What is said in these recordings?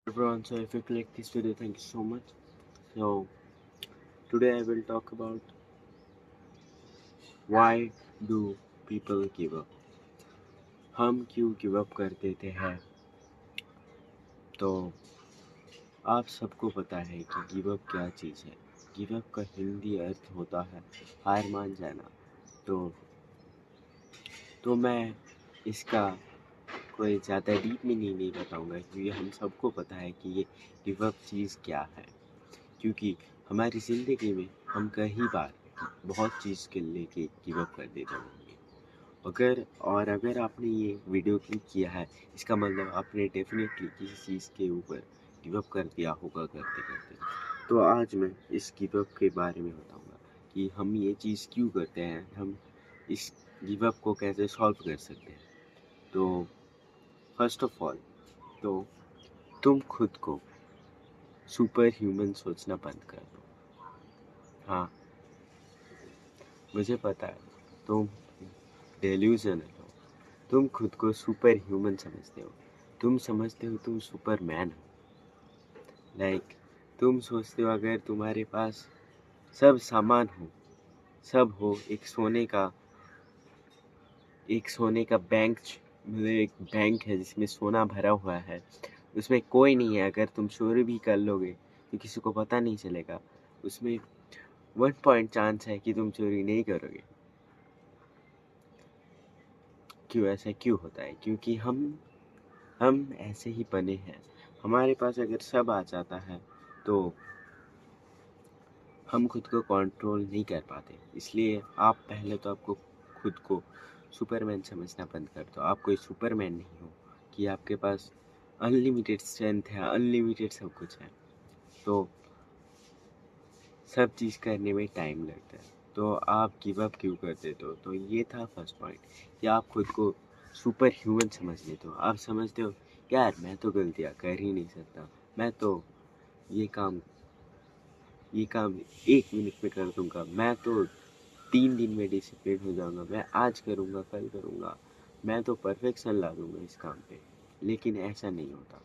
Everyone, so if you click this video, thank you so much. So today I will talk about why do people give up. हम क्यों give up कर देते हैं? तो आप सबको पता है कि गिव अप क्या चीज़ है। गिव अप का हिंदी अर्थ होता है हार मान जाना। तो मैं इसका कोई ज़्यादा डीप में नहीं बताऊंगा क्योंकि हम सबको पता है कि ये गिव अप चीज़ क्या है। क्योंकि हमारी ज़िंदगी में हम कई बार बहुत चीज़ के लेके गिव अप कर देते होंगे। अगर आपने ये वीडियो क्लिक किया है, इसका मतलब आपने डेफिनेटली किसी चीज़ के ऊपर गिव अप कर दिया होगा करते करते। तो आज मैं इस गिव अप के बारे में बताऊंगा कि हम ये चीज़ क्यों करते हैं, हम इस गिव अप को कैसे सॉल्व कर सकते हैं। तो फर्स्ट ऑफ ऑल, तो तुम खुद को सुपर ह्यूमन सोचना बंद कर दो। हाँ, मुझे पता है तुम डेल्यूजनल हो। तुम खुद को सुपर ह्यूमन समझते हो। तुम समझते हो तुम सुपरमैन हो। तुम सोचते हो अगर तुम्हारे पास सब सामान हो, सब हो, एक सोने का बैंक, मतलब एक बैंक है जिसमें सोना भरा हुआ है, उसमें कोई नहीं है। अगर तुम चोरी भी कर लोगे तो किसी को पता नहीं चलेगा। उसमें 1 चांस है कि तुम चोरी नहीं करोगे। क्यों ऐसा क्यों होता है? क्योंकि हम ऐसे ही बने हैं। हमारे पास अगर सब आ जाता है तो हम खुद को कंट्रोल नहीं कर पाते। इसलिए आप पहले तो आपको खुद को सुपरमैन समझना बंद कर दो। आप कोई सुपरमैन नहीं हो कि आपके पास अनलिमिटेड स्ट्रेंथ है, अनलिमिटेड सब कुछ है। तो सब चीज़ करने में टाइम लगता है। तो आप गिव अप क्यों कर देते हो? तो ये था फर्स्ट पॉइंट कि आप खुद को सुपर ह्यूमन समझ लेते हो। आप समझते हो यार मैं तो गलतियाँ कर ही नहीं सकता, मैं तो ये काम ये काम 1 मिनट में कर दूंगा, मैं तो 3 दिन में डिसिप्लिन हो जाऊंगा, मैं आज करूंगा कल करूंगा, मैं तो परफेक्शन ला दूंगा इस काम पे। लेकिन ऐसा नहीं होता।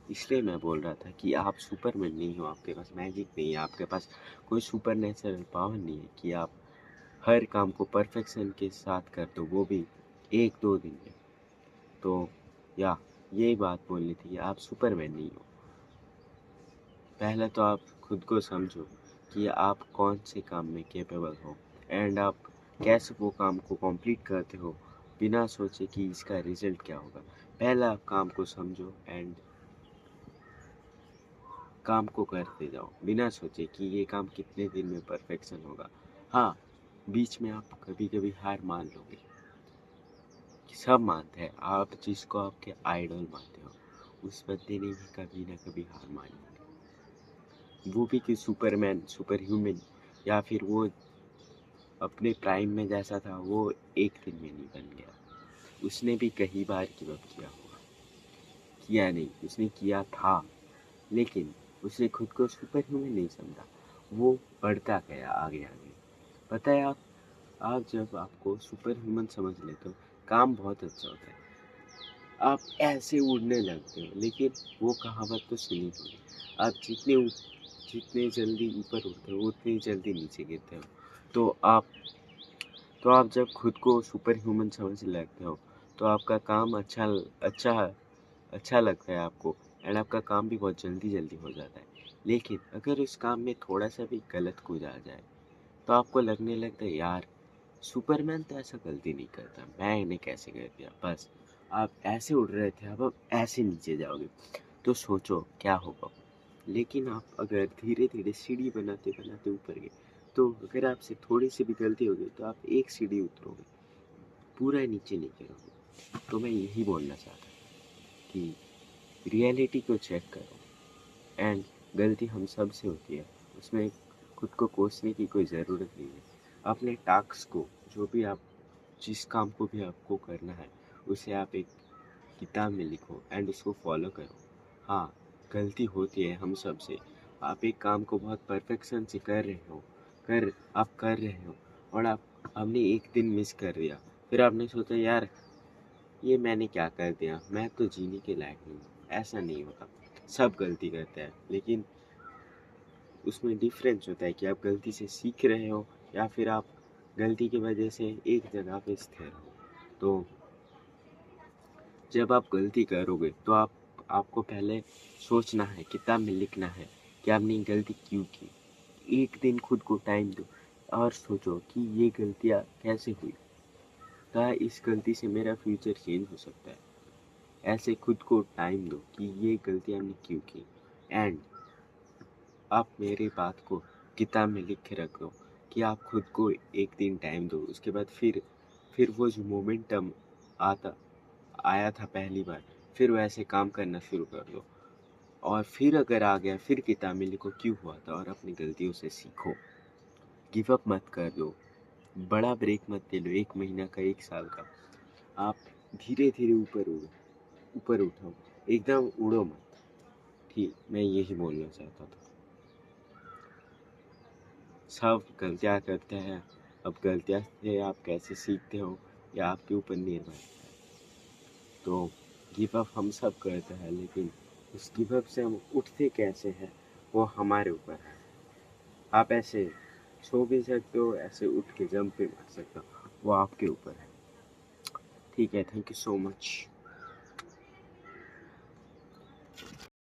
इसलिए मैं बोल रहा था कि आप सुपरमैन नहीं हो, आपके पास मैजिक नहीं है, आपके पास कोई सुपर नेचुरल पावर नहीं है कि आप हर काम को परफेक्शन के साथ कर दो, वो भी 1-2 दिन में। तो या यही बात बोलनी थी कि आप सुपरमैन नहीं हो। पहले तो आप खुद को समझो कि आप कौन से काम में कैपेबल हो एंड आप कैसे वो काम को कंप्लीट करते हो बिना सोचे कि इसका रिजल्ट क्या होगा। पहले आप काम को समझो एंड काम को करते जाओ बिना सोचे कि ये काम कितने दिन में परफेक्शन होगा। हाँ, बीच में आप कभी कभी हार मान लोगे। सब मानते हैं, आप जिसको आपके आइडल मानते हो उस बंदे ने भी कभी ना कभी हार मानी होगी। वो भी कि सुपरमैन, सुपर ह्यूमन, या फिर वो अपने प्राइम में जैसा था वो एक दिन में नहीं बन गया। उसने भी कई बार गिव अप किया होगा। किया नहीं, उसने किया था, लेकिन उसने खुद को सुपर ह्यूमन नहीं समझा। वो बढ़ता गया आगे आगे। पता है आप जब आपको सुपर ह्यूमन समझ लेते हो, काम बहुत अच्छा होता है। आप ऐसे उड़ने लगते हो। लेकिन वो कहावत तो सुनी होगी, आप जितने जल्दी ऊपर उड़ते हो उतनी जल्दी नीचे गिरते हो। तो आप तो आप जब खुद को सुपर ह्यूमन समझने लगते हो तो आपका काम अच्छा अच्छा लगता है आपको एंड आपका काम भी बहुत जल्दी जल्दी हो जाता है। लेकिन अगर उस काम में थोड़ा सा भी गलत कुछ आ जाए तो आपको लगने लगता है यार सुपरमैन तो ऐसा गलती नहीं करता, मैं इन्हें कैसे कर दिया। बस आप ऐसे उड़ रहे थे, अब ऐसे नीचे जाओगे। तो सोचो क्या होगा। लेकिन आप अगर धीरे धीरे सीढ़ी बनाते बनाते ऊपर गए तो अगर आपसे थोड़ी सी भी गलती होगी तो आप एक सीढ़ी उतरोगे, पूरा नीचे नहीं गिरोगे। तो मैं यही बोलना चाहता कि रियलिटी को चेक करो एंड गलती हम सब से होती है, उसमें खुद को कोसने की कोई ज़रूरत नहीं है। अपने टास्क को, जो भी आप जिस काम को भी आपको करना है उसे आप एक किताब में लिखो एंड उसको फॉलो करो। हाँ, गलती होती है हम सब से। आप एक काम को बहुत परफेक्शन से कर रहे हो, आप कर रहे हो और आपने एक दिन मिस कर दिया। फिर आपने सोचा यार ये मैंने क्या कर दिया, मैं तो जीने के लायक नहीं हूँ। ऐसा नहीं होता। सब गलती करते हैं, लेकिन उसमें डिफरेंस होता है कि आप गलती से सीख रहे हो या फिर आप गलती की वजह से एक जगह पे स्थिर हो। तो जब आप गलती करोगे तो आपको पहले सोचना है, किताब में लिखना है कि आपने ये गलती क्यों की। एक दिन खुद को टाइम दो और सोचो कि ये गलतियाँ कैसे हुई, क्या इस गलती से मेरा फ्यूचर चेंज हो सकता है। ऐसे खुद को टाइम दो कि ये गलती हमने क्यों की। एंड आप मेरी बात को किताब में लिख के रख दो कि आप खुद को एक दिन टाइम दो, उसके बाद फिर वो जो मोमेंटम आता आया था पहली बार, फिर वैसे काम करना शुरू कर दो। और फिर अगर आ गया, फिर किताब में लिखो क्यों हुआ था और अपनी गलतियों से सीखो। गिव अप मत कर दो, बड़ा ब्रेक मत ले लो, 1 महीना का, 1 साल का। आप धीरे-धीरे ऊपर उठो, एकदम उड़ो मत। ठीक, मैं यही बोलना चाहता था। सब गलतियाँ करते हैं, अब गलतियाँ से आप कैसे सीखते हो, ये आपके ऊपर निर्भर है। तो गिव अप हम सब करते हैं, लेकिन उस गिव अप से हम उठते कैसे हैं, वो हमारे ऊपर है। आप ऐसे सो भी सकते हो, ऐसे उठ के जंप भी मार सकते हो, वो आपके ऊपर है। ठीक है, थैंक यू सो मच।